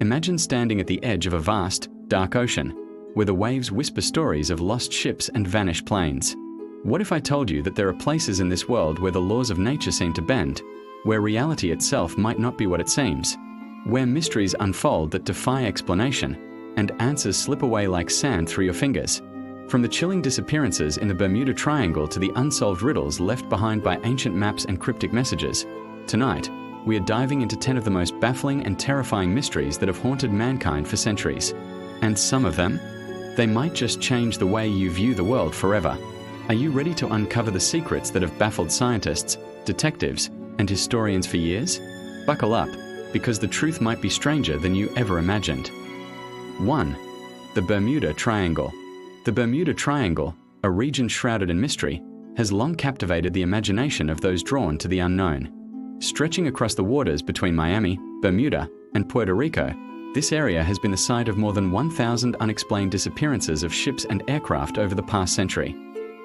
Imagine standing at the edge of a vast, dark ocean, where the waves whisper stories of lost ships and vanished planes. What if I told you that there are places in this world where the laws of nature seem to bend, where reality itself might not be what it seems, where mysteries unfold that defy explanation, and answers slip away like sand through your fingers? From the chilling disappearances in the Bermuda Triangle to the unsolved riddles left behind by ancient maps and cryptic messages, tonight, we are diving into 10 of the most baffling and terrifying mysteries that have haunted mankind for centuries. And some of them, they might just change the way you view the world forever. Are you ready to uncover the secrets that have baffled scientists, detectives, and historians for years? Buckle up, because the truth might be stranger than you ever imagined. 1. The Bermuda Triangle. The Bermuda Triangle, a region shrouded in mystery, has long captivated the imagination of those drawn to the unknown. Stretching across the waters between Miami, Bermuda, and Puerto Rico, this area has been the site of more than 1,000 unexplained disappearances of ships and aircraft over the past century.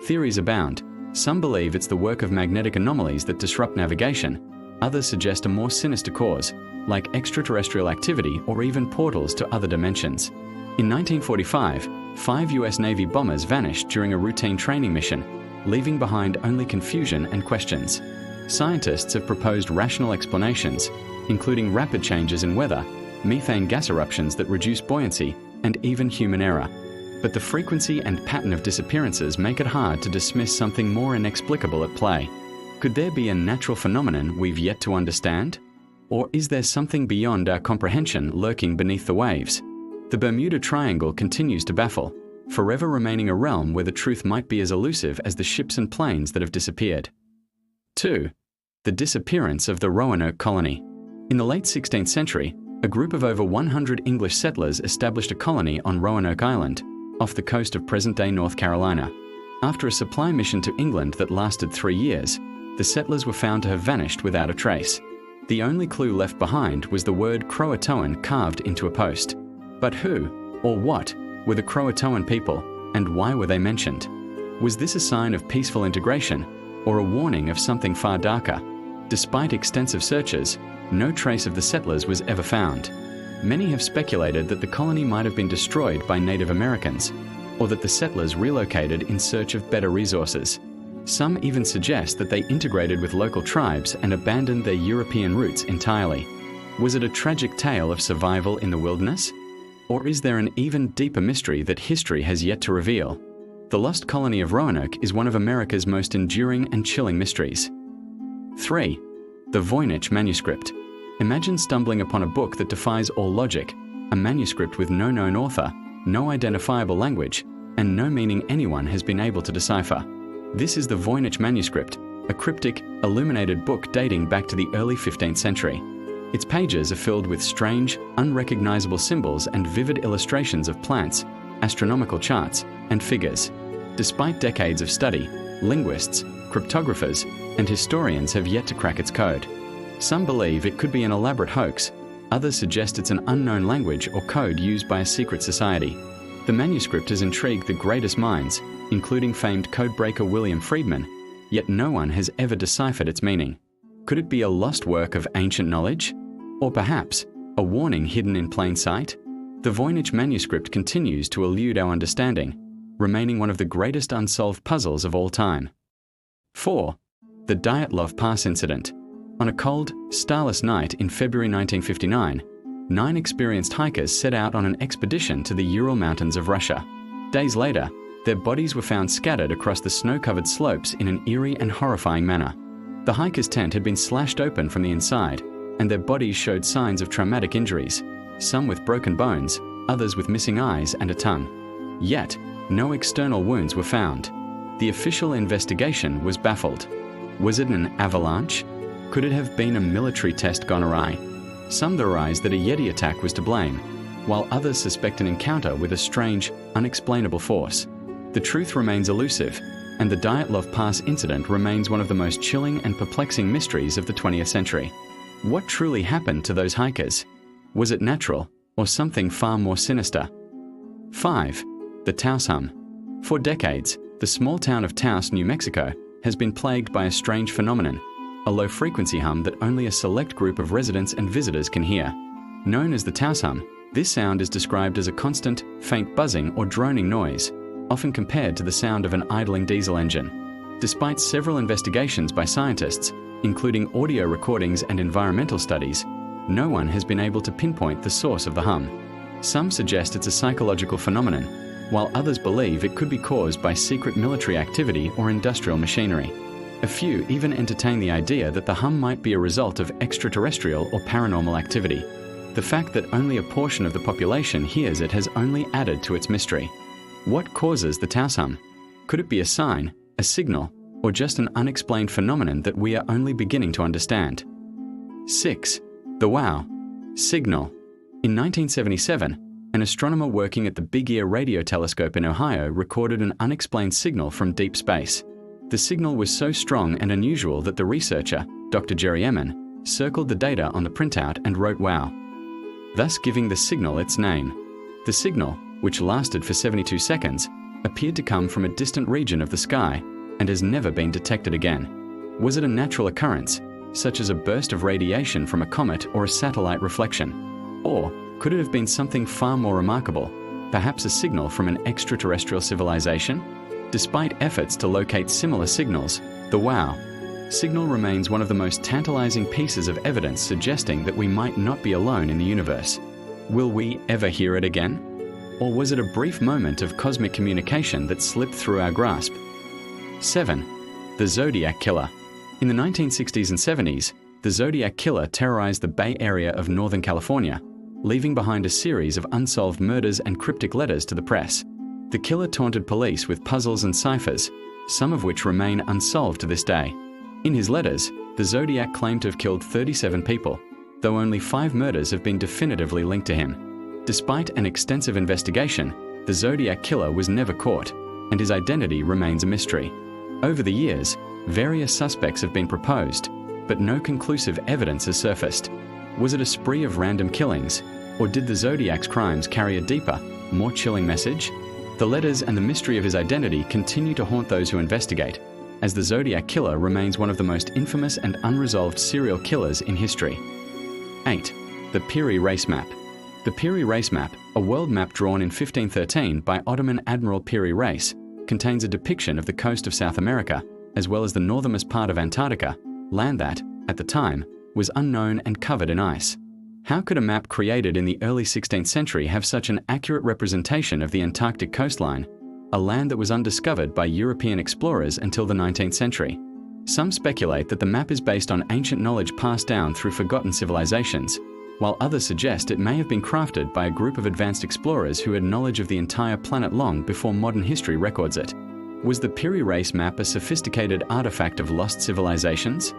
Theories abound. Some believe it's the work of magnetic anomalies that disrupt navigation. Others suggest a more sinister cause, like extraterrestrial activity or even portals to other dimensions. In 1945, 5 US Navy bombers vanished during a routine training mission, leaving behind only confusion and questions. Scientists have proposed rational explanations, including rapid changes in weather, methane gas eruptions that reduce buoyancy, and even human error. But the frequency and pattern of disappearances make it hard to dismiss something more inexplicable at play. Could there be a natural phenomenon we've yet to understand? Or is there something beyond our comprehension lurking beneath the waves? The Bermuda Triangle continues to baffle, forever remaining a realm where the truth might be as elusive as the ships and planes that have disappeared. 2. The disappearance of the Roanoke colony. In the late 16th century, a group of over 100 English settlers established a colony on Roanoke Island, off the coast of present-day North Carolina. After a supply mission to England that lasted 3 years, the settlers were found to have vanished without a trace. The only clue left behind was the word Croatoan carved into a post. But who, or what, were the Croatoan people, and why were they mentioned? Was this a sign of peaceful integration, or a warning of something far darker? Despite extensive searches, no trace of the settlers was ever found. Many have speculated that the colony might have been destroyed by Native Americans, or that the settlers relocated in search of better resources. Some even suggest that they integrated with local tribes and abandoned their European roots entirely. Was it a tragic tale of survival in the wilderness? Or is there an even deeper mystery that history has yet to reveal? The lost colony of Roanoke is one of America's most enduring and chilling mysteries. 3. The Voynich Manuscript. Imagine stumbling upon a book that defies all logic, a manuscript with no known author, no identifiable language, and no meaning anyone has been able to decipher. This is the Voynich Manuscript, a cryptic, illuminated book dating back to the early 15th century. Its pages are filled with strange, unrecognizable symbols and vivid illustrations of plants, astronomical charts, and figures. Despite decades of study, linguists, cryptographers, and historians have yet to crack its code. Some believe it could be an elaborate hoax. Others suggest it's an unknown language or code used by a secret society. The manuscript has intrigued the greatest minds, including famed codebreaker William Friedman, yet no one has ever deciphered its meaning. Could it be a lost work of ancient knowledge? Or perhaps, a warning hidden in plain sight? The Voynich Manuscript continues to elude our understanding, remaining one of the greatest unsolved puzzles of all time. 4. The Dyatlov Pass Incident. On a cold, starless night in February 1959, 9 experienced hikers set out on an expedition to the Ural Mountains of Russia. Days later, their bodies were found scattered across the snow-covered slopes in an eerie and horrifying manner. The hikers' tent had been slashed open from the inside, and their bodies showed signs of traumatic injuries, some with broken bones, others with missing eyes and a tongue. Yet, no external wounds were found. The official investigation was baffled. Was it an avalanche? Could it have been a military test gone awry? Some theorize that a Yeti attack was to blame, while others suspect an encounter with a strange, unexplainable force. The truth remains elusive, and the Dyatlov Pass Incident remains one of the most chilling and perplexing mysteries of the 20th century. What truly happened to those hikers? Was it natural, or something far more sinister? 5. The Taos Hum. For decades, the small town of Taos, New Mexico, has been plagued by a strange phenomenon, a low-frequency hum that only a select group of residents and visitors can hear. Known as the Taos Hum, this sound is described as a constant, faint buzzing or droning noise, often compared to the sound of an idling diesel engine. Despite several investigations by scientists, including audio recordings and environmental studies, no one has been able to pinpoint the source of the hum. Some suggest it's a psychological phenomenon, while others believe it could be caused by secret military activity or industrial machinery. A few even entertain the idea that the hum might be a result of extraterrestrial or paranormal activity. The fact that only a portion of the population hears it has only added to its mystery. What causes the Taos Hum? Could it be a sign, a signal, or just an unexplained phenomenon that we are only beginning to understand? 6. The wow signal. In 1977, an astronomer working at the Big Ear radio telescope in Ohio recorded an unexplained signal from deep space. The signal was so strong and unusual that the researcher, Dr. Jerry Emin, circled the data on the printout and wrote wow, thus giving the signal its name. The signal, which lasted for 72 seconds, appeared to come from a distant region of the sky and has never been detected again. Was it a natural occurrence, such as a burst of radiation from a comet or a satellite reflection? Or could it have been something far more remarkable, perhaps a signal from an extraterrestrial civilization? Despite efforts to locate similar signals, the wow signal remains one of the most tantalizing pieces of evidence suggesting that we might not be alone in the universe. Will we ever hear it again? Or was it a brief moment of cosmic communication that slipped through our grasp? 7. The Zodiac Killer. In the 1960s and 70s, the Zodiac Killer terrorized the Bay Area of Northern California, leaving behind a series of unsolved murders and cryptic letters to the press. The killer taunted police with puzzles and ciphers, some of which remain unsolved to this day. In his letters, the Zodiac claimed to have killed 37 people, though only 5 murders have been definitively linked to him. Despite an extensive investigation, the Zodiac Killer was never caught, and his identity remains a mystery. Over the years, various suspects have been proposed, but no conclusive evidence has surfaced. Was it a spree of random killings, or did the Zodiac's crimes carry a deeper, more chilling message? The letters and the mystery of his identity continue to haunt those who investigate, as the Zodiac Killer remains one of the most infamous and unresolved serial killers in history. 8. The Piri Reis Map. The Piri Reis Map, a world map drawn in 1513 by Ottoman Admiral Piri Reis, contains a depiction of the coast of South America, as well as the northernmost part of Antarctica, land that, at the time, was unknown and covered in ice. How could a map created in the early 16th century have such an accurate representation of the Antarctic coastline, a land that was undiscovered by European explorers until the 19th century? Some speculate that the map is based on ancient knowledge passed down through forgotten civilizations, while others suggest it may have been crafted by a group of advanced explorers who had knowledge of the entire planet long before modern history records it. Was the Piri Reis Map a sophisticated artifact of lost civilizations,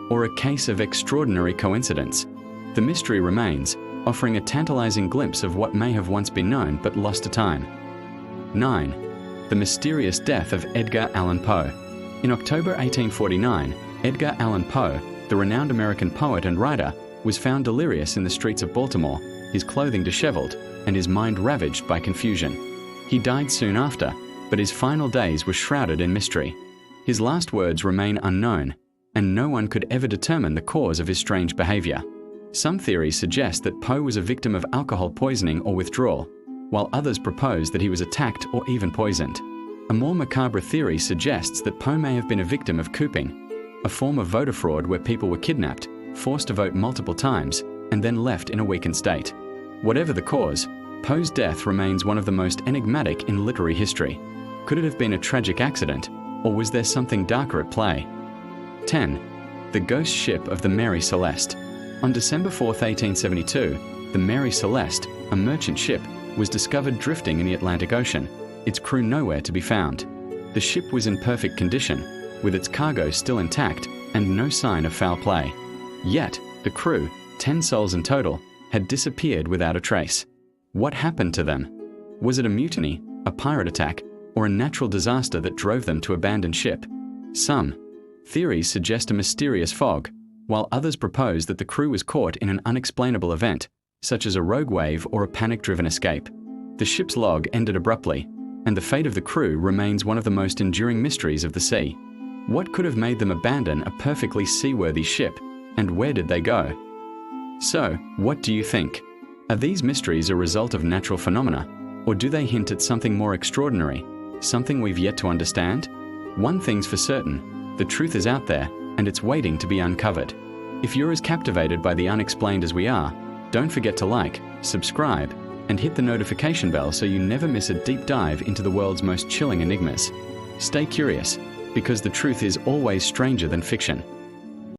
or a case of extraordinary coincidence? The mystery remains, offering a tantalizing glimpse of what may have once been known but lost to time. 9. The mysterious death of Edgar Allan Poe. In October 1849, Edgar Allan Poe, the renowned American poet and writer, was found delirious in the streets of Baltimore, his clothing disheveled, and his mind ravaged by confusion. He died soon after, but his final days were shrouded in mystery. His last words remain unknown, and no one could ever determine the cause of his strange behavior. Some theories suggest that Poe was a victim of alcohol poisoning or withdrawal, while others propose that he was attacked or even poisoned. A more macabre theory suggests that Poe may have been a victim of cooping, a form of voter fraud where people were kidnapped, forced to vote multiple times, and then left in a weakened state. Whatever the cause, Poe's death remains one of the most enigmatic in literary history. Could it have been a tragic accident, or was there something darker at play? 10. The ghost ship of the Mary Celeste. On December 4, 1872, the Mary Celeste, a merchant ship, was discovered drifting in the Atlantic Ocean, its crew nowhere to be found. The ship was in perfect condition, with its cargo still intact and no sign of foul play. Yet, the crew, 10 souls in total, had disappeared without a trace. What happened to them? Was it a mutiny, a pirate attack, or a natural disaster that drove them to abandon ship? Some theories suggest a mysterious fog, while others propose that the crew was caught in an unexplainable event, such as a rogue wave or a panic-driven escape. The ship's log ended abruptly, and the fate of the crew remains one of the most enduring mysteries of the sea. What could have made them abandon a perfectly seaworthy ship, and where did they go? So, what do you think? Are these mysteries a result of natural phenomena, or do they hint at something more extraordinary, something we've yet to understand? One thing's for certain, the truth is out there, and it's waiting to be uncovered. If you're as captivated by the unexplained as we are, don't forget to like, subscribe, and hit the notification bell so you never miss a deep dive into the world's most chilling enigmas. Stay curious, because the truth is always stranger than fiction.